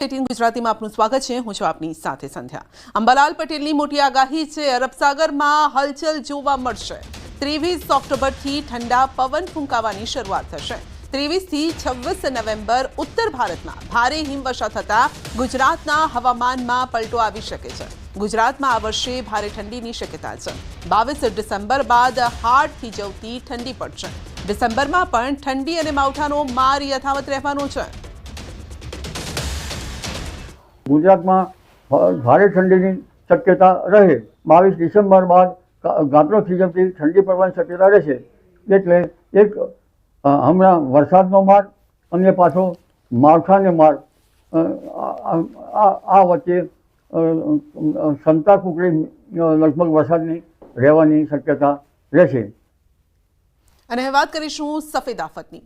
ગુજરાતીમાં આપનું સ્વાગત છે। હું છું આપની સાથે સંધ્યા। અંબાલાલ પટેલની મોટી આગાહી છે। અરબ સાગરમાં હલચલ જોવા મળશે। 23 ઓક્ટોબરથી ઠંડા પવન ફૂંકાવાની શરૂઆત થશે। 23 થી 26 નવેમ્બર ઉત્તર ભારતમાં ભારે હિમવર્ષા થતા ગુજરાતના હવામાનમાં પલટો આવી શકે છે। ગુજરાતમાં આ વર્ષે ભારે ઠંડીની શક્યતા છે। 22 ડિસેમ્બર બાદ હાડથી જવતી ઠંડી પડશે। ડિસેમ્બરમાં પણ ઠંડી અને માવઠાનો માર યથાવત રહેવાનો છે। गुजरात में भारे ठंडी की शक्यता रहे। 22 डिसेम्बर बाद गाबड़ो थी जती ठंडी पड़वानी शक्यता रहेशे। एटले एक हमणां वरसादनो मार अने पाछो मावठाने मार आ वच्चे संताकूकड़ी लगभग वरसादनी रहेवानी शक्यता रहेशे। अने वात करीशुं सफेद आफतनी।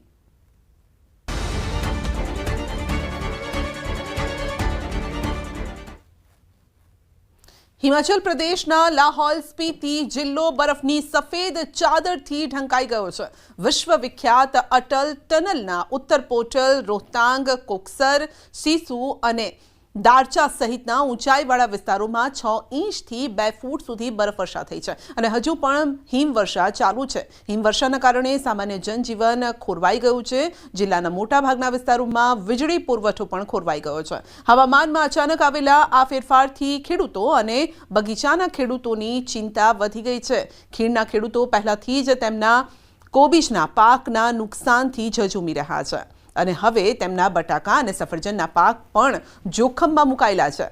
हिमाचल प्रदेशना लाहौल स्पीति जिल्लो बरफनी सफेद चादरथी ढंकाई गयो छे। विश्वविख्यात अटल टनलना उत्तर पोर्टल रोहतांग, कोकसर, सीसू अने दारचा सहितना ऊंचाईवाळा विस्तारोमां 6 इंचथी 2 फूट सुधी बरफवर्षा थई छे अने हजू पण हिमवर्षा चालू छे। हिमवर्षाना कारणे सामान्य जनजीवन खोरवाई गयुं छे। जिल्लाना मोटाभागना विस्तारोमां वीजળી पुरवठो पण खोरवाई गयो छे। हवामानमां अचानक आवेला आ फेरफारथी खेडूतो अने बगीचाना खेडूतोनी चिंता वधी गई छे। खीणना खेडूतो पहिलाथी ज तेमना कोबीजना पाकना नुकसानथी झझूमी रह्या छे અને હવે તેમના બટાકા અને સફરજનના પાક પણ જોખમમાં મુકાયેલા છે।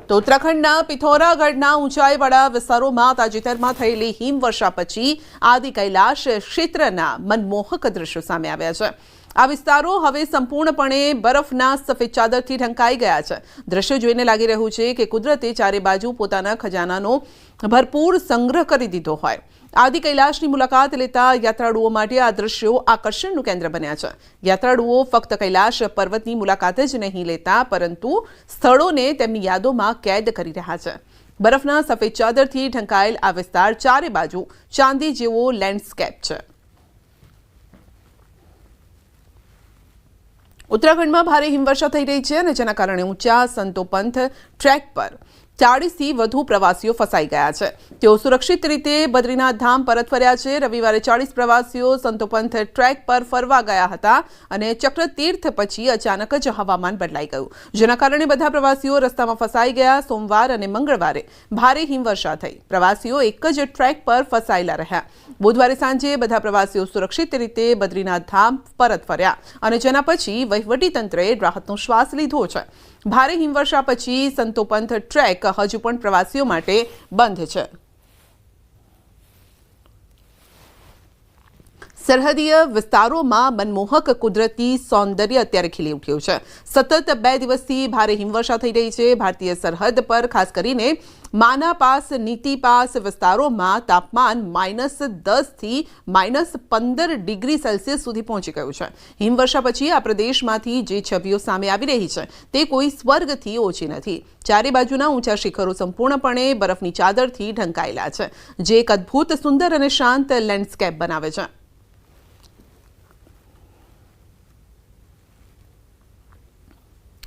તો ઉત્તરાખંડના પિથોરાગઢના ઊંચાઈવાળા વિસ્તારોમાં તાજેતરમાં થયેલી હિમવર્ષા પછી આદિ કૈલાશ ક્ષેત્રના મનમોહક દ્રશ્યો સામે આવ્યા છે। આ વિસ્તારો હવે સંપૂર્ણપણે બરફના સફેદ ચાદરથી ઢંકાઈ ગયા છે। દ્રશ્યો જોઈને લાગી રહ્યું છે કે કુદરતે ચારે બાજુ પોતાના ખજાનાનો ભરપૂર સંગ્રહ કરી દીધો હોય। આદિ કૈલાશની મુલાકાત લેતા યાત્રાળુઓ માટે આ દ્રશ્યો આકર્ષણનું કેન્દ્ર બન્યા છે। યાત્રાળુઓ ફક્ત કૈલાશ પર્વતની મુલાકાત જ નહીં લેતા પરંતુ સ્થળોને તેમની યાદોમાં કેદ કરી રહ્યા છે। બરફના સફેદ ચાદરથી ઢંકાયેલ આ વિસ્તાર ચારે બાજુ ચાંદી જેવો લેન્ડસ્કેપ છે। उत्तराखंड में भारे हिमवर्षा थई रही है, जेना कारणे ऊंचा संतोपंथ ट्रेक पर 40 થી વધુ પ્રવાસીઓ ફસાઈ ગયા છે। તેઓ સુરક્ષિત રીતે બદ્રીનાથ ધામ પરત ફર્યા છે। રવિવારે 40 પ્રવાસીઓ સંતોપંથ ટ્રેક પર ફરવા ગયા હતા અને ચક્ર તીર્થ પછી અચાનક જ હવામાન બદલાઈ ગયું, જેના કારણે બધા પ્રવાસીઓ રસ્તામાં ફસાઈ ગયા। સોમવાર અને મંગળવારે ભારે હિમવર્ષા થઈ। પ્રવાસીઓ એક જ ટ્રેક પર ફસાયેલા રહ્યા। બુધવારે સાંજે બધા પ્રવાસીઓ સુરક્ષિત રીતે બદ્રીનાથ ધામ પરત ફર્યા અને જેના પછી વહીવટીતંત્રએ રાહતનો શ્વાસ લીધો છે। ભારે હિમવર્ષા પછી સંતોપંથ ટ્રેક હજુ પણ પ્રવાસીઓ માટે બંધ છે। સરહદીય વિસ્તારોમાં મનમોહક કુદરતી સૌંદર્ય અત્યારે ખીલી ઉઠ્યું છે। સતત 2 દિવસથી ભારે હિમવર્ષા થઈ રહી છે। ભારતીય સરહદ પર ખાસ કરીને માના પાસ, નીતિ પાસ વિસ્તારોમાં તાપમાન -10 થી -15 ડિગ્રી સેલ્સિયસ સુધી પહોંચી ગયું છે। હિમવર્ષા પછી આ પ્રદેશમાંથી જે છબીઓ સામે આવી રહી છે તે કોઈ સ્વર્ગથી ઓછી નથી। ચારે બાજુના ઊંચા શિખરો સંપૂર્ણપણે બરફની ચાદરથી ઢંકાયેલા છે, જે એક અદ્ભુત, સુંદર અને શાંત લેન્ડસ્કેપ બનાવે છે।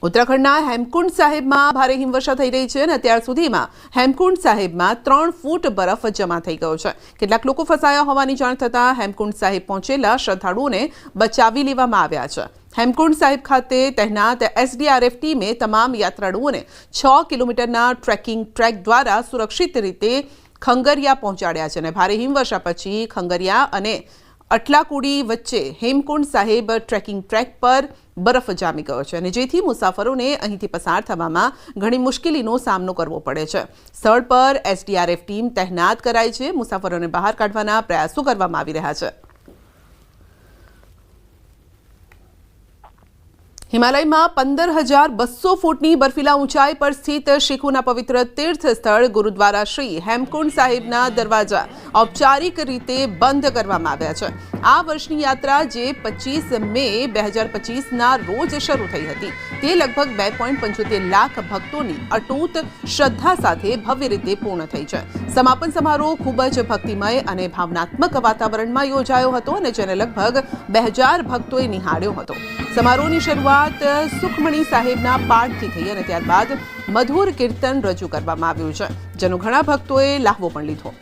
उत्तराखंडना हेमकुंड साहेबમાં ભારે હિમવર્ષા થઈ રહી છે અને અત્યાર સુધીમાં હેમકુંડ સાહેબમાં 3 ફૂટ બરફ જમા થઈ ગયો છે। કેટલાક લોકો ફસાયા હોવાની જાણ થતાં હેમકુંડ સાહેબ પહોંચેલા શ્રદ્ધાળુઓને બચાવી લેવામાં આવ્યા છે। हेमकुंड साहेब खाते तैनात एसडीआरएफ टीमे तमाम यात्राळुओने 6 किलोमीटरना ट्रेकिंग ट्रेक द्वारा सुरक्षित रीते खंगरिया पहोंचाड्या छे અને ભારે હિમવર્ષા પછી ખંગરિયા અને અટલાકુડી વચ્ચે હેમકુંડ સાહેબ ટ્રેકિંગ ટ્રેક પર બરફ જામી ગયો છે અને જેથી મુસાફરોને અહીંથી પસાર થવામાં ઘણી મુશ્કેલીનો સામનો કરવો પડે છે। સ્થળ પર એસડીઆરએફ ટીમ તૈનાત કરાઈ છે। મુસાફરોને બહાર કાઢવાના પ્રયાસો કરવામાં આવી રહ્યા છે। हिमालयમાં 15,200 ફૂટની બર્ફીલા ઊંચાઈ પર સ્થિત શીખોના પવિત્ર તીર્થ સ્થળ ગુરુદ્વારા શ્રી હેમકુંડ સાહેબના દરવાજા ઔપચારિક રીતે બંધ કરવામાં આવ્યા છે। આ વર્ષની યાત્રા જે 25 મે 2025ના રોજ શરૂ થઈ હતી તે લગભગ 2.75 લાખ ભક્તોની અટૂટ શ્રદ્ધા સાથે ભવ્ય રીતે પૂર્ણ થઈ છે। સમાપન સમારોહ ખૂબ જ ભક્તિમય અને ભાવનાત્મક વાતાવરણમાં યોજાયો હતો અને જેને લગભગ 2000 ભક્તોએ નિહાળ્યો હતો। સમારોહની શરૂઆત સુખમણી સાહેબના પાઠથી થઈ અને ત્યારબાદ મધુર કીર્તન રજૂ કરવામાં આવ્યું છે, જેનો ઘણા ભક્તોએ લાહવો પણ લીધો.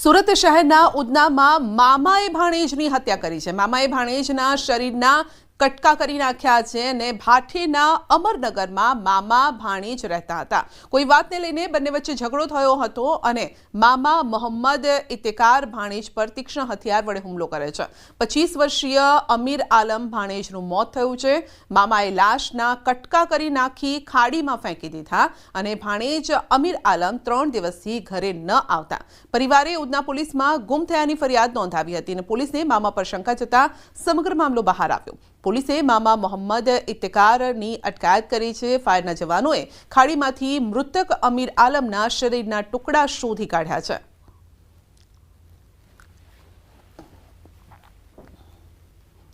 સુરત શહેરના ઉધનામાં મામાએ ભાણેજની હત્યા કરી છે. મામાએ ભાણેજના શરીરના કટકા કરી નાખ્યા છે અને ભાઠીના અમરનગરમાં મામા ભાણેજ રહેતા હતા. કોઈ વાતને લઈને બંને વચ્ચે ઝઘડો થયો હતો અને મામા મોહમ્મદ ઇત્તેકાર ભાણેજ પર તીક્ષ્ણ હથિયાર વડે હુમલો કરે છે. 25 વર્ષીય અમીર આલમ ભાણેજનું મોત થયું છે. મામાએ લાશના કટકા કરી નાખી ખાડીમાં ફેંકી દીધા અને ભાણેજ અમીર આલમ 3 દિવસથી ઘરે ન આવતા પરિવારે ઉધના પોલીસમાં ગુમ થયાની ફરિયાદ નોંધાવી હતી અને પોલીસને મામા પર શંકા જતા સમગ્ર મામલો બહાર આવ્યો. પોલીસે મામા મોહમ્મદ ઇત્તેકારની અટકાયત કરી છે. ફાયરના જવાનોએ ખાડીમાંથી મૃતક અમીર આલમના શરીરના ટુકડા શોધી કાઢ્યા છે.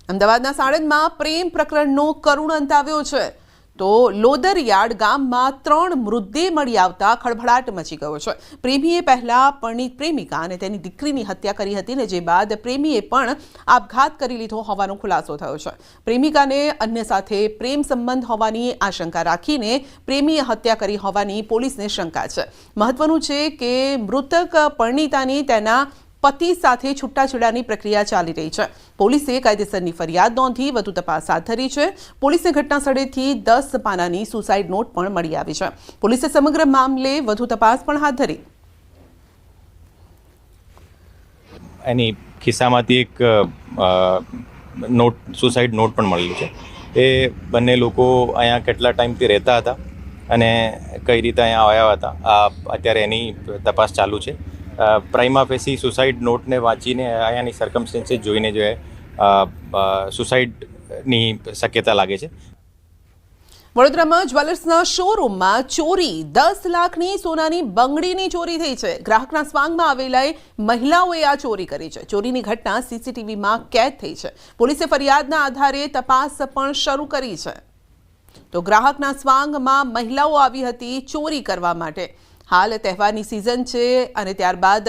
અમદાવાદના સાણંદમાં પ્રેમ પ્રકરણનો કરુણ અંત આવ્યો છે. તો લોદરયાર્ડ ગામમાં 3 મૃતદેહ મળી આવતા ખળભળાટ મચી ગયો છે. પ્રેમીએ પહેલા પરણિત પ્રેમિકા અને તેની દીકરીની હત્યા કરી હતી ને જે બાદ પ્રેમીએ પણ આપઘાત કરી લીધો હોવાનો ખુલાસો થયો છે. પ્રેમિકાને અન્ય સાથે પ્રેમ સંબંધ હોવાની આશંકા રાખીને પ્રેમીએ હત્યા કરી હોવાની પોલીસને શંકા છે. મહત્વનું છે કે મૃતક પરણિતાની તેના પતિ સાથે છૂટાછેડાની પ્રક્રિયા ચાલી રહી છે. પોલીસે કાયદેસરની ફરિયાદ નોંધી વધુ તપાસ હાથ ધરી છે. પોલીસને ઘટના સ્થળેથી 10 પાનાની સુસાઇડ નોટ પણ મળી આવી છે. પોલીસે સમગ્ર મામલે વધુ તપાસ પણ હાથ ધરી. એની ખિસ્સામાંથી એક સુસાઇડ નોટ પણ મળેલું છે. એ બંને લોકો અહીંયા કેટલા ટાઈમથી રહેતા હતા અને કઈ રીતે અહીંયા આવ્યા હતા, અત્યારે એની તપાસ ચાલુ છે. પ્રાઇમા ફેસી સુસાઇડ નોટને વાંચીને અહીંયાની સર્કમસ્ટન્સીસ જોઈને જો સુસાઇડની શક્યતા લાગે છે. વડોદરામાં જ્વેલર્સના શોરૂમમાં ચોરી 10 લાખની સોનાની બંગડીની ચોરી થઈ છે. ગ્રાહકના સ્વાંગમાં આવેલા મહિલાઓએ આ ચોરી કરી છે. ચોરીની ઘટના સીસીટીવીમાં કેદ થઈ છે. પોલીસે ફરિયાદના આધારે તપાસ પણ શરૂ કરી છે. તો ગ્રાહકના સ્વાંગમાં મહિલાઓ આવી હતી ચોરી કરવા માટે. હાલ તહેવારની સિઝન છે અને ત્યારબાદ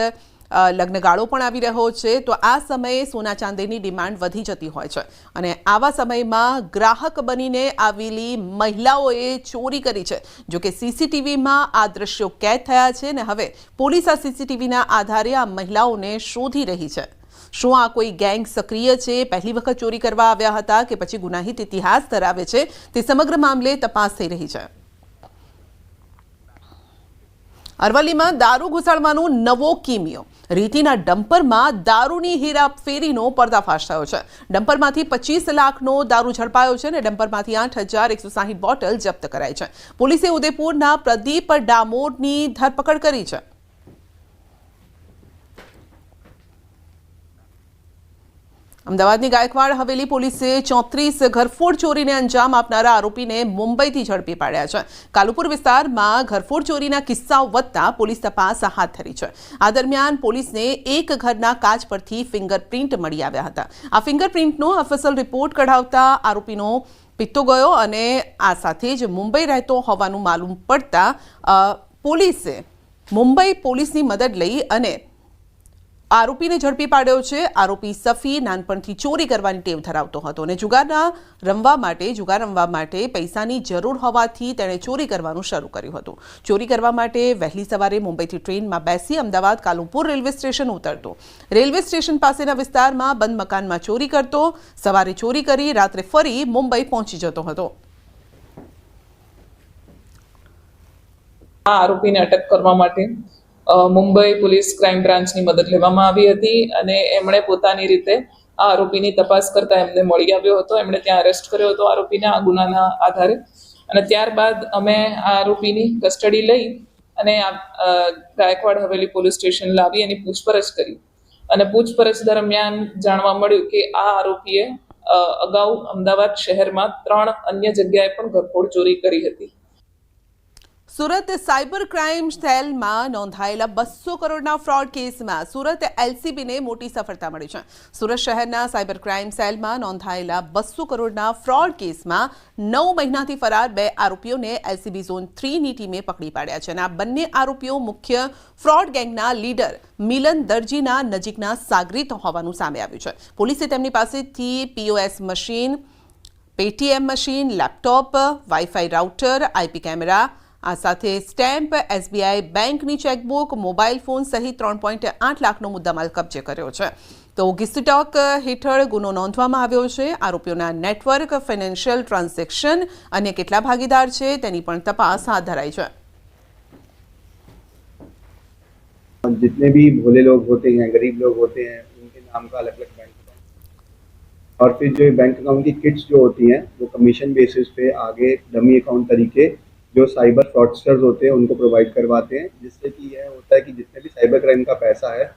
લગ્નગાળો પણ આવી રહ્યો છે, તો આ સમયે સોના ચાંદીની ડિમાન્ડ વધી જતી હોય છે અને આવા સમયમાં ગ્રાહક બનીને આવેલી મહિલાઓએ ચોરી કરી છે. જોકે સીસીટીવીમાં આ દ્રશ્યો કેદ થયા છે અને હવે પોલીસ આ સીસીટીવીના આધારે આ મહિલાઓને શોધી રહી છે. શું આ કોઈ ગેંગ સક્રિય છે, પહેલી વખત ચોરી કરવા આવ્યા હતા કે પછી ગુનાહિત ઇતિહાસ ધરાવે છે, તે સમગ્ર મામલે તપાસ થઈ રહી છે. અરવલ્લીમાં દારૂ ઘુસાડવાનો નવો કિમિયો. રીતિના ડમ્પરમાં દારૂની હેરાફેરીનો પર્દાફાશ થયો છે. ડમ્પરમાંથી 25 લાખનો દારૂ ઝડપાયો છે અને ડમ્પરમાંથી 8,160 બોટલ જપ્ત કરાઈ છે. પોલીસે ઉદયપુરના પ્રદીપ ડામોરની ધરપકડ કરી છે. અમદાવાદની ગાયકવાડ હવેલી પોલીસે 34 ઘરફોડ ચોરીને અંજામ આપનારા આરોપીને મુંબઈથી ઝડપી પાડ્યા છે. કાલુપુર વિસ્તારમાં ઘરફોડ ચોરીના કિસ્સાઓ વધતા પોલીસ તપાસ હાથ ધરી છે. આ દરમિયાન પોલીસને એક ઘરના કાચ પરથી ફિંગરપ્રિન્ટ મળી આવ્યા હતા. આ ફિંગરપ્રિન્ટનો અફસલ રિપોર્ટ કઢાવતા આરોપીનો પિત્તો ગયો અને આ સાથે જ મુંબઈ રહેતો હોવાનું માલુમ પડતા પોલીસે મુંબઈ પોલીસની મદદ લઈ અને આરોપીને ઝડપી પાડ્યો છે. આરોપી સફી નાનપણથી ચોરી કરવાની ટેવ ધરાવતો હતો અને જુગાર રમવા માટે પૈસાની જરૂર હોવાથી તેણે ચોરી કરવાનું શરૂ કર્યું હતું. ચોરી કરવા માટે વહેલી સવારે મુંબઈથી ટ્રેનમાં બેસી અમદાવાદ કાલુપુર રેલવે સ્ટેશન ઉતરતો. રેલવે સ્ટેશન પાસેના વિસ્તારમાં બંધ મકાનમાં ચોરી કરતો. સવારે ચોરી કરી રાત્રે ફરી મુંબઈ પહોંચી જતો હતો. આ આરોપીને અટક કરવા માટે મુંબઈ પોલીસ ક્રાઇમ બ્રાન્ચની મદદ લેવામાં આવી હતી અને એમણે પોતાની રીતે આ આરોપીની તપાસ કરતા એમને મળી આવ્યો હતો. એમણે ત્યાં અરેસ્ટ કર્યો હતો આરોપીને આ ગુનાના આધારે અને ત્યારબાદ અમે આ આરોપીની કસ્ટડી લઈ અને ગાયકવાડ હવેલી પોલીસ સ્ટેશન લાવી એની પૂછપરછ કરી અને પૂછપરછ દરમિયાન જાણવા મળ્યું કે આ આરોપીએ અગાઉ અમદાવાદ શહેરમાં 3 અન્ય જગ્યાએ પણ ઘરફોડ ચોરી કરી હતી. સુરત સાયબર ક્રાઇમ સેલમાં નોંધાયેલા 200 કરોડના ફ્રોડ કેસમાં સુરત એલસીબીને મોટી સફળતા મળી છે. સુરત શહેરના સાયબર ક્રાઇમ સેલમાં નોંધાયેલા 200 કરોડના ફ્રોડ કેસમાં 9 મહિનાથી ફરાર 2 આરોપીઓને એલસીબી ઝોન 3ની ટીમે પકડી પાડ્યા છે અને આ બંને આરોપીઓ મુખ્ય ફ્રોડ ગેંગના લીડર મિલન દરજીના નજીકના સાગરીત હોવાનું સામે આવ્યું છે. પોલીસે તેમની પાસેથી POS machine, Paytm machine, laptop, wifi router, IP camera, આ સાથે સ્ટેમ્પ, એસબીઆઈ બેંકની ચેકબુક, મોબાઈલ ફોન સહિત 3.8 લાખનો મુદ્દામાલ કબજે કર્યો છે. તો ગિસ્ટોક હેઠળ ગુનો નોંધવામાં આવ્યો છે. આરોપીઓના નેટવર્ક, ફાઇનાન્શિયલ ટ્રાન્ઝેક્શન અને કેટલા ભાગીદાર છે તેની પણ તપાસ હાથ ધરાઈ છે. जितने भी भोले लोग होते हैं, गरीब लोग होते हैं, उनके नाम का अलग अलग बैंक अकाउंट और फिर जो बैंक अकाउंट की किट्स जो होती हैं वो कमीशन बेसिस पे आगे डमी अकाउंट तरीके जो साइबर फ्रॉडस्टर्स होते हैं उनको प्रोवाइड करवाते हैं, जिससे कि यह होता है कि जितने भी साइबर क्राइम का पैसा है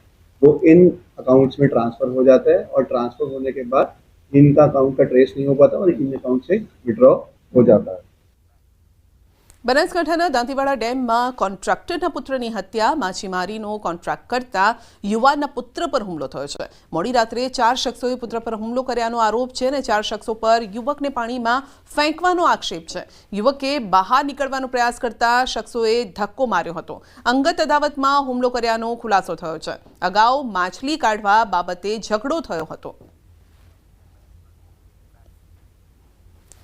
वो इन अकाउंट्स में ट्रांसफ़र हो जाता है और ट्रांसफ़र होने के बाद इनका अकाउंट का ट्रेस नहीं हो पाता और इन अकाउंट से विड्रॉ हो जाता है. બનાસકાંઠાના દાંતીવાડા ડેમમાં કોન્ટ્રાક્ટરના પુત્રની હત્યા, માછીમારીનો કોન્ટ્રાક્ટ કરતા યુવાનના પુત્ર પર હુમલો થયો છે. મોડી રાત્રે 4 શખ્સોએ પુત્ર પર હુમલો કર્યાનો આરોપ છે અને 4 શખ્સો પર યુવકને પાણીમાં ફેંકવાનો આક્ષેપ છે. યુવકે બહાર નીકળવાનો પ્રયાસ કરતા શખ્સોએ ધક્કો માર્યો હતો. અંગત અદાવતમાં હુમલો કર્યાનો ખુલાસો થયો છે. અગાઉ માછલી કાઢવા બાબતે ઝઘડો થયો હતો.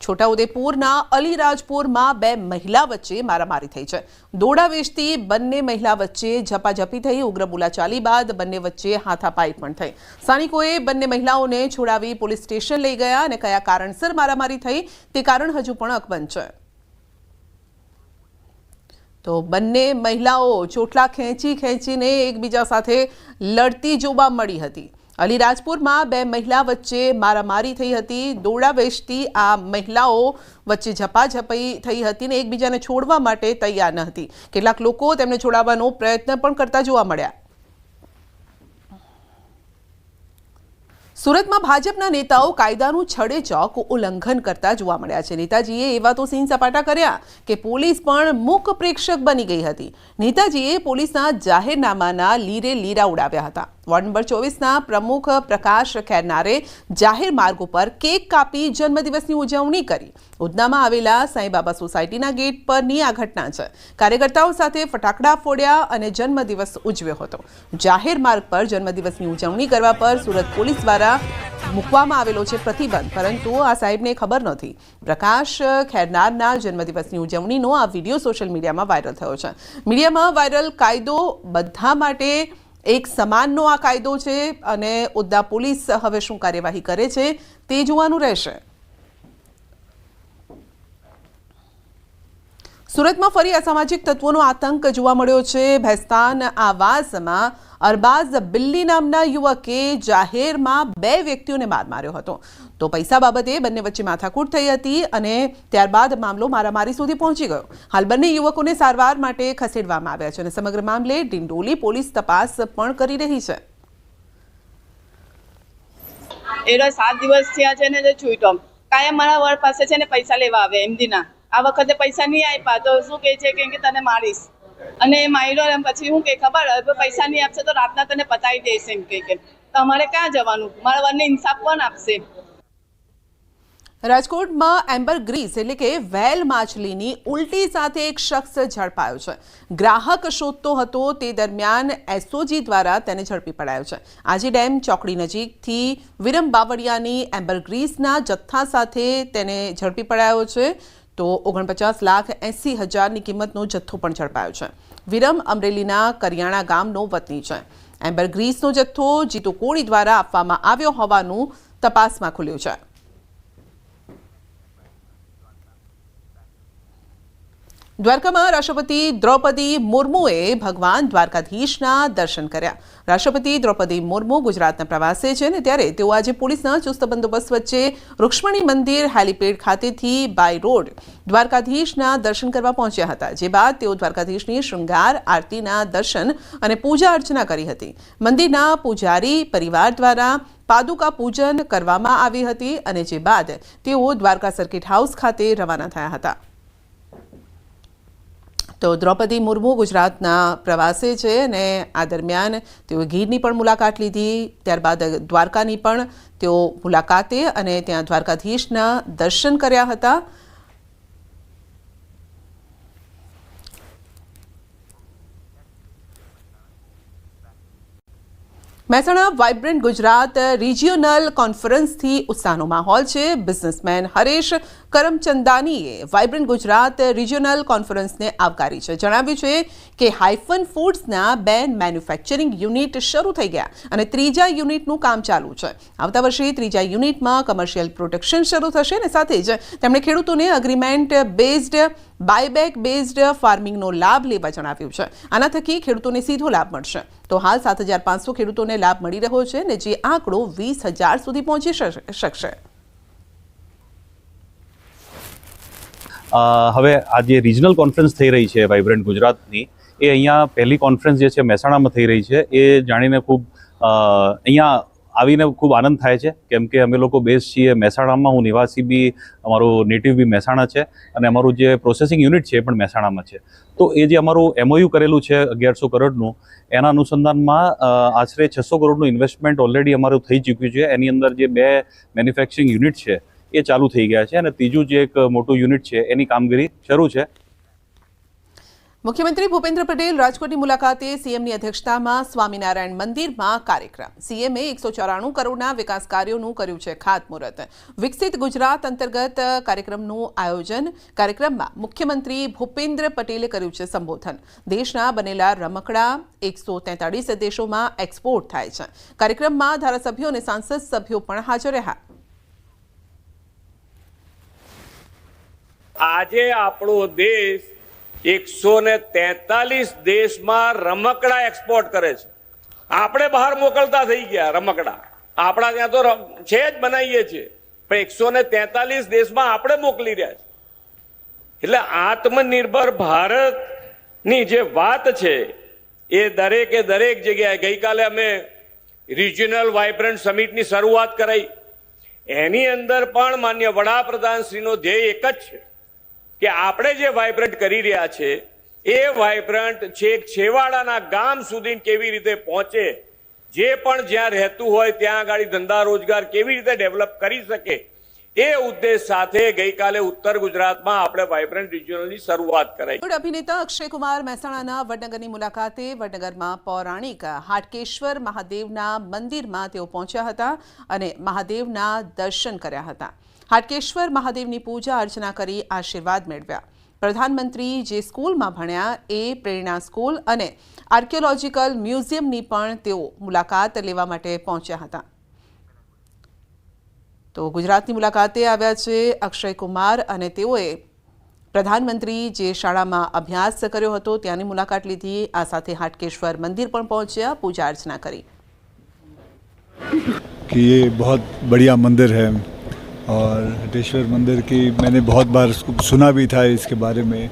છોટાઉદેપુરના અલીરાજપુરમાં 2 મહિલા વચ્ચે મારામારી થઈ છે. દોડા વેચતી બંને મહિલા વચ્ચે ઝપાઝપી થઈ. ઉગ્ર બોલાચાલી બાદ બંને વચ્ચે હાથાપાઈ પણ થઈ. સ્થાનિકોએ બંને મહિલાઓને છોડાવી પોલીસ સ્ટેશન લઈ ગયા અને કયા કારણસર મારામારી થઈ તે કારણ હજુ પણ અકબંધ છે. તો બંને મહિલાઓ ચોટલા ખેંચીને એકબીજા સાથે લડતી જોવા મળી હતી. અલીરાજપુરમાં 2 મહિલા વચ્ચે મારામારી થઈ હતી. દોડા વેચતી આ મહિલાઓ વચ્ચે ઝપાઝપી થઈ હતી અને એકબીજાને છોડવા માટે તૈયાર ન હતી. કેટલાક લોકો તેમને છોડાવવાનો પ્રયત્ન પણ કરતા જોવા મળ્યા. સુરતમાં ભાજપના નેતાઓ કાયદાનું છડેચોક ઉલ્લંઘન કરતા જોવા મળ્યા છે. નેતાજીએ એવા તો સીન સપાટા કર્યા કે પોલીસ પણ મૂક પ્રેક્ષક બની ગઈ હતી. નેતાજીએ પોલીસના જાહેરનામાના લીરે લીરા ઉડાવ્યા હતા. વોર્ડ નંબર 24ના પ્રમુખ પ્રકાશ ખેરનારે જાહેર માર્ગ ઉપર કેક કાપી જન્મદિવસની ઉજવણી કરી. ઉધનામાં આવેલા સાંઈબાબા સોસાયટીના ગેટ પરની આ ઘટના છે. કાર્યકર્તાઓ સાથે ફટાકડા ફોડ્યા અને જન્મદિવસ ઉજવ્યો હતો. જાહેર માર્ગ પર જન્મદિવસની ઉજવણી કરવા પર સુરત પોલીસ દ્વારા મૂકવામાં આવેલો છે પ્રતિબંધ, પરંતુ આ સાહેબને ખબર નથી. પ્રકાશ ખેરનારના જન્મદિવસની ઉજવણીનો આ વિડીયો સોશિયલ મીડિયામાં વાયરલ થયો છે. મીડિયામાં વાયરલ કાયદો બધા માટે એક સમાનનો આ કાયદો છે અને ઉધના પોલીસ હવે શું કાર્યવાહી કરે છે તે જોવાનું રહેશે. સુરતમાં ફરી અસામાજિક તત્વોનો આતંક જોવા મળ્યો છે. ભેસ્તાન આવાસમાં અરબાઝ બિલ્લી નામના યુવકે જાહેરમાં 2 વ્યક્તિઓને માર માર્યો હતો. તો પૈસા બાબતે બંને વચ્ચે માથાકૂટ થઈ હતી અને ત્યારબાદ મામલો મારામારી સુધી પહોંચી ગયો. હાલ બંને યુવકોને સારવાર માટે ખસેડવામાં આવ્યા છે અને સમગ્ર મામલે ડિંડોલી પોલીસ તપાસ પણ કરી રહી છે. એનો 7 દિવસ થયા છે ને જે છૂટ્યો કાયમ મારા વર પાસે છે ને પૈસા લેવા આવે એમ દીના. આ વખતે પૈસા નહીં આપ્યા તો શું કહે છે કે તને મારીશ અને માર્યો એમ. પછી શું કે ખબર પૈસા નહીં આપશે તો રાતના તને પતાવી દઈશ એમ કે તમારે ક્યાં જવાનું, મારા વરને ઇન્સાફ કોણ આપશે. રાજકોટમાં એમ્બરગ્રીસ એટલે કે વ્હેલ માછલીની ઉલટી સાથે એક શખ્સ ઝડપાયો છે. ગ્રાહક શોધતો હતો તે દરમિયાન એસઓજી દ્વારા તેને ઝડપી પડાયો છે. આજી ડેમ ચોકડી નજીકથી વિરમ બાવળિયાની એમ્બરગ્રીસના જથ્થા સાથે તેને ઝડપી પડાયો છે. તો 49,80,000ની કિંમતનો જથ્થો પણ ઝડપાયો છે. વિરમ અમરેલીના કરિયાણા ગામનો વતની છે. એમ્બરગ્રીસનો જથ્થો જીતુ કોળી દ્વારા આપવામાં આવ્યો હોવાનું તપાસમાં ખુલ્યું છે. દ્વારકામાં રાષ્ટ્રપતિ દ્રૌપદી મુર્મુએ ભગવાન દ્વારકાધીશના દર્શન કર્યા. રાષ્ટ્રપતિ દ્રૌપદી મુર્મુ ગુજરાતના પ્રવાસે છે ને ત્યારે તેઓ આજે પોલીસના ચુસ્ત બંદોબસ્ત વચ્ચે રૂક્ષ્મણી મંદિર હેલીપેડ ખાતેથી બાય રોડ દ્વારકાધીશના દર્શન કરવા પહોંચ્યા હતા. જે બાદ તેઓ દ્વારકાધીશની શૃંગાર આરતીના દર્શન અને પૂજા અર્ચના કરી હતી. મંદિરના પૂજારી પરિવાર દ્વારા પાદુકા પૂજન કરવામાં આવી હતી અને જે બાદ તેઓ દ્વારકા સર્કિટ હાઉસ ખાતે રવાના થયા હતા. તો દ્રૌપદી મુર્મુ ગુજરાતના પ્રવાસે છે અને આ દરમિયાન તેઓ ગીરની પણ મુલાકાત લીધી, ત્યારબાદ દ્વારકાની પણ તેઓ મુલાકાતે અને ત્યાં દ્વારકાધીશના દર્શન કર્યા હતા. મહેસાણા વાઇબ્રન્ટ ગુજરાત રિજિયોનલ કોન્ફરન્સથી ઉત્સાહનો માહોલ છે. બિઝનેસમેન હરેશ કરમચંદાનીએ વાઇબ્રન્ટ ગુજરાત રિજિયોનલ કોન્ફરન્સને આવકારી છે. જણાવ્યું છે કે હાઇફન ફૂડ્સના 2 મેન્યુફેક્ચરિંગ યુનિટ શરૂ થઈ ગયા અને 3જા યુનિટનું કામ ચાલુ છે. આવતા વર્ષે 3જા યુનિટમાં કમર્શિયલ પ્રોડક્શન શરૂ થશે અને સાથે જ તેમણે ખેડૂતોને એગ્રીમેન્ટ બેઝડ બાયબેક બેઝડ ફાર્મિંગનો લાભ લેવા જણાવ્યું છે. આના થકી ખેડૂતોને સીધો લાભ મળશે. તો હાલ 7,500 ખેડૂતોને લાભ મળી રહ્યો છે અને જે આંકડો 20,000 સુધી પહોંચી શકશે. હવે આ જે રિજનલ કોન્ફરન્સ થઈ રહી છે વાઇબ્રન્ટ ગુજરાતની, એ અહીંયા પહેલી કોન્ફરન્સ જે છે મહેસાણામાં થઈ રહી છે, એ જાણીને ખૂબ અહીંયા આવીને ખૂબ આનંદ થાય છે, કેમ કે અમે લોકો બેઝ છીએ મહેસાણામાં. હું નિવાસી બી, અમારું નેટિવ બી મહેસાણા છે અને અમારું જે પ્રોસેસિંગ યુનિટ છે એ પણ મહેસાણામાં છે. તો એ જે અમારું MOU કરેલું છે 1100 કરોડનું, એના અનુસંધાનમાં આશરે 600 કરોડનું ઇન્વેસ્ટમેન્ટ ઓલરેડી અમારું થઈ ચૂક્યું છે. એની અંદર જે 2 મેન્યુફેક્ચરિંગ યુનિટ છે એ ચાલુ થઈ ગયા છે અને ત્રીજું જે એક મોટું યુનિટ છે એની કામગીરી શરૂ છે. મુખ્યમંત્રી ભૂપેન્દ્ર પટેલ રાજકોટની મુલાકાતે. સીએમની અધ્યક્ષતામાં સ્વામિનારાયણ મંદિરમાં કાર્યક્રમ. સીએમએ 194 કરોડના વિકાસ કાર્યોનું કર્યું છે ખાતમુહૂર્ત. વિકસિત ગુજરાત અંતર્ગત કાર્યક્રમનું આયોજન. કાર્યક્રમમાં મુખ્યમંત્રી ભૂપેન્દ્ર પટેલે કર્યું છે સંબોધન. દેશના બનેલા રમકડા 143 દેશોમાં એક્સપોર્ટ થાય છે. કાર્યક્રમમાં ધારાસભ્યો અને સાંસદ સભ્યો પણ હાજર રહ્યા. આજે આપણો દેશ 143 દેશમાં રમકડા એક્સપોર્ટ કરે છે. આપણે બહાર મોકલતા થઈ ગયા રમકડા. આપણા ત્યાં તો છે જ, બનાવીએ છીએ, પણ 143 દેશમાં આપણે મોકલી રહ્યા છે. એટલે આત્મનિર્ભર ભારતની જે વાત છે એ દરેક જગ્યાએ. ગઈકાલે અમે રિજિયોનલ વાઇબ્રન્ટ સમિટની શરૂઆત કરાઈ. એની અંદર પણ માન્ય વડાપ્રધાનશ્રીનો ધ્યેય એક જ છે કે આપણે જે વાઇબ્રન્ટ કરી રહ્યા છે એ વાઇબ્રન્ટ છેક છેવાડાના ગામ સુધી કેવી રીતે પહોંચે, જે પણ જ્યાં રહેતું હોય ત્યાં આગળ ધંધા રોજગાર કેવી રીતે ડેવલપ કરી શકે, એ ઉદ્દેશ સાથે ગઈકાલે ઉત્તર ગુજરાતમાં આપણે વાઇબ્રન્ટ રિજિયોનલની શરૂઆત કરાઈ. અભિનેતા અક્ષય કુમાર મહેસાણાના વડનગરની મુલાકાતે. વડનગરમાં પૌરાણિક હાટકેશ્વર મહાદેવના મંદિરમાં તેઓ પહોંચ્યા હતા અને મહાદેવના દર્શન કર્યા હતા. હાટકેશ્વર મહાદેવની પૂજા અર્ચના કરી આશીર્વાદ મેળવ્યા. પ્રધાનમંત્રી જે સ્કૂલમાં ભણ્યા એ પ્રેરણા સ્કૂલ અને આર્કિયોલોજીકલ મ્યુઝિયમની પણ તેઓ મુલાકાત લેવા માટે પહોંચ્યા હતા. તો ગુજરાતની મુલાકાતે આવ્યા છે અક્ષય કુમાર અને તેઓએ પ્રધાનમંત્રી જે શાળામાં અભ્યાસ કર્યો હતો ત્યાંની મુલાકાત લીધી. આ સાથે હાટકેશ્વર મંદિર પણ પહોંચ્યા, પૂજા અર્ચના કરી. कि ये बहुत बढ़िया मंदिर है और हटेश्वर मंदिर की मैंने बहुत बार सुना भी था इसके बारे में.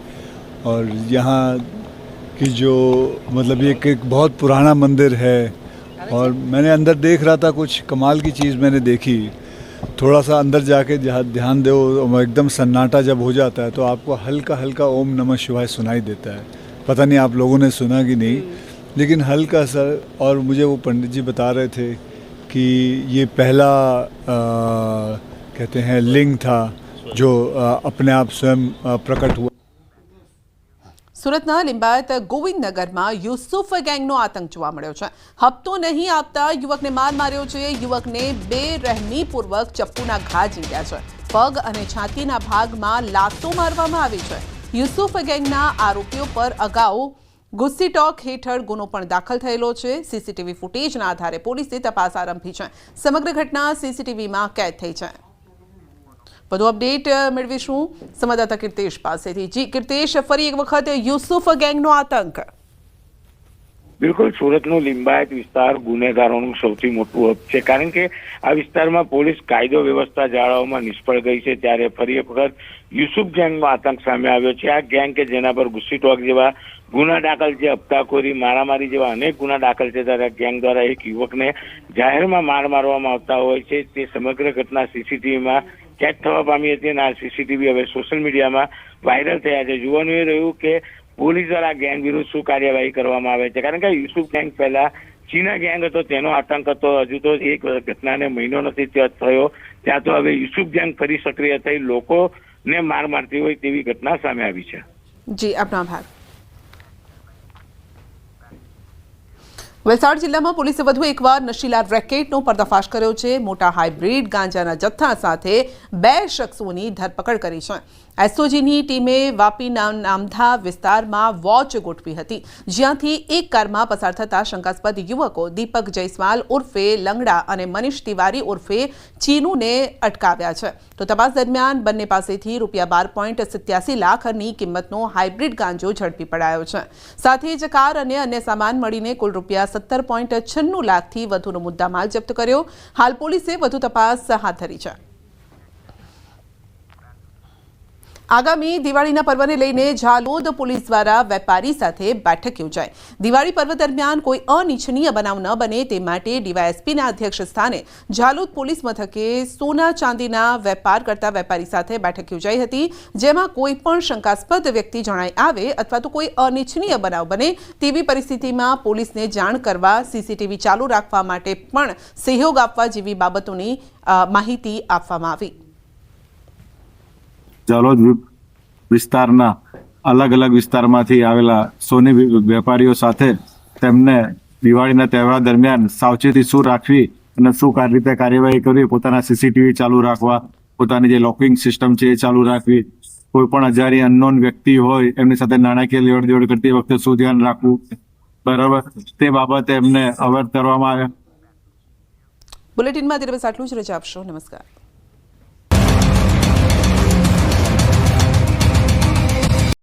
और यहाँ की जो मतलब ये एक बहुत पुराना मंदिर है और मैंने अंदर देख रहा था, कुछ कमाल की चीज़ मैंने देखी. थोड़ा सा अंदर जाके ध्यान दो, एकदम सन्नाटा जब हो जाता है तो आपको हल्का हल्का ओम नमः शिवाय सुनाई देता है. पता नहीं आप लोगों ने सुना कि नहीं, लेकिन हल्का सा. और मुझे वो पंडित जी बता रहे थे कि ये पहला कहते हैं लिंग था जो अपने आप स्वयं प्रकट हुआ. સુરતના લિંબાયત ગોવિંદનગરમાં યુસુફ ગેંગનો આતંક જોવા મળ્યો છે. હપ્તો નહીં આપતા યુવકને માર માર્યો છે. યુવકને બેરહેમીપૂર્વક ચપ્પુના ઘા ઝીંક્યા છે. પગ અને છાતીના ભાગમાં લાતો મારવામાં આવી છે. યુસુફ ગેંગના આરોપીઓ પર અગાઉ ગુસ્સીટોક હેઠળ ગુનો પણ દાખલ થયેલો છે. સીસીટીવી ફૂટેજના આધારે પોલીસે તપાસ આરંભી છે. સમગ્ર ઘટના સીસીટીવીમાં કેદ થઈ છે. વધુ અપડેટ મેળવીશું સંવાદદાતા કીર્તેશ પાસેથી. જી કીર્તેશ, ફરી એક વખત યુસુફ ગેંગનો આતંક. બિલકુલ, સુરતનો લિંબાયત વિસ્તાર ગુનેગારોનું સૌથી મોટું હબ છે, કારણ કે આ વિસ્તારમાં પોલીસ કાયદો વ્યવસ્થા જાળવવામાં નિષ્ફળ ગઈ છે. ત્યારે ફરી એક વખત યુસુફ ગેંગનો આતંક સામે આવ્યો છે. આ ગેંગ કે જેના પર ગુસ્સીટોક જેવા ગુના દાખલ છે, હપ્તાખોરી, મારામારી જેવા અનેક ગુના દાખલ છે, ત્યારે ગેંગ દ્વારા એક યુવકને જાહેરમાં માર મારવામાં આવતા હોય છે. તે સમગ્ર ઘટના સીસીટીવીમાં કેદ થવા પામી હતી અને આ સીસીટીવી હવે સોશિયલ મીડિયામાં વાયરલ થયા છે. જોવાનું એ રહ્યું કે પોલીસ દ્વારા ગેંગ વિરુદ્ધ શું કાર્યવાહી કરવામાં આવે છે. કારણ કે યુસુફ ગેંગ પહેલા ચીના ગેંગ હતો, તેનો આતંક હતો. હજુ તો એક ઘટનાને મહિનો નથી થયો, ત્યાં તો હવે યુસુફ ગેંગ ફરી સક્રિય થઈ લોકોને માર મારતી હોય તેવી ઘટના સામે આવી છે. જી, આપનો આભાર. વલસાડ જિલ્લામાં પોલીસે વધુ એકવાર નશીલા રેકેટનો પર્દાફાશ કર્યો છે. મોટા હાઇબ્રિડ ગાંજાના જથ્થા સાથે 2 શખ્સોની ધરપકડ કરી છે. એસઓજીની ટીમે વાપીના નામધા વિસ્તારમાં વોચ ગોઠવી હતી, જ્યાંથી એક કારમાં પસાર થતા શંકાસ્પદ યુવકો દીપક જયસ્વાલ ઉર્ફે લંગડા અને મનીષ તિવારી ઉર્ફે ચીનુને અટકાવ્યા છે. તો તપાસ દરમિયાન બંને પાસેથી ₹12.87 લાખની કિંમતનો હાઇબ્રિડ ગાંજો ઝડપી પડાયો છે. સાથે જ કાર અને અન્ય સામાન મળીને કુલ ₹17.96 લાખથી વધુનો મુદ્દામાલ જપ્ત કર્યો. હાલ પોલીસે વધુ તપાસ હાથ ધરી છે. આગામી દિવાળીના પર્વને લઈને ઝાલોદ પોલીસ દ્વારા વેપારી સાથે બેઠક યોજાઈ. દિવાળી પર્વ દરમિયાન કોઈ અનિચ્છનીય બનાવ ન બને તે માટે ડીવાયએસપીના અધ્યક્ષ સ્થાને ઝાલોદ પોલીસ મથકે સોના ચાંદીના વેપાર કરતા વેપારી સાથે બેઠક યોજાઈ હતી, જેમાં કોઈ પણ શંકાસ્પદ વ્યક્તિ જણાઈ આવે અથવા તો કોઈ અનિચ્છનીય બનાવ બને તેવી પરિસ્થિતિમાં પોલીસને જાણ કરવા, સીસીટીવી ચાલુ રાખવા માટે પણ સહયોગ આપવા જેવી બાબતોની માહિતી આપવામાં આવી. ઝાલોદ વિસ્તારના અલગ અલગ વિસ્તારમાંથી આવેલા સોની વેપારીઓ સાથે તેમને દિવાળીના તહેવાર દરમિયાન સાવચેતી શું રાખવી અને શું રીતે કાર્યવાહી કરવી, પોતાના સીસીટીવી ચાલુ રાખવા, પોતાની જે લોકિંગ સિસ્ટમ છે એ ચાલુ રાખવી, કોઈ પણ અજાણી અનનોન વ્યક્તિ હોય એમની સાથે નાણાકીય લેવડ દેવડ કરતી વખતે શું ધ્યાન રાખવું, બરાબર, તે બાબતે એમને અવગત કરવામાં આવ્યા. બુલેટિનમાં આટલું જ. રજા આપશો. નમસ્કાર.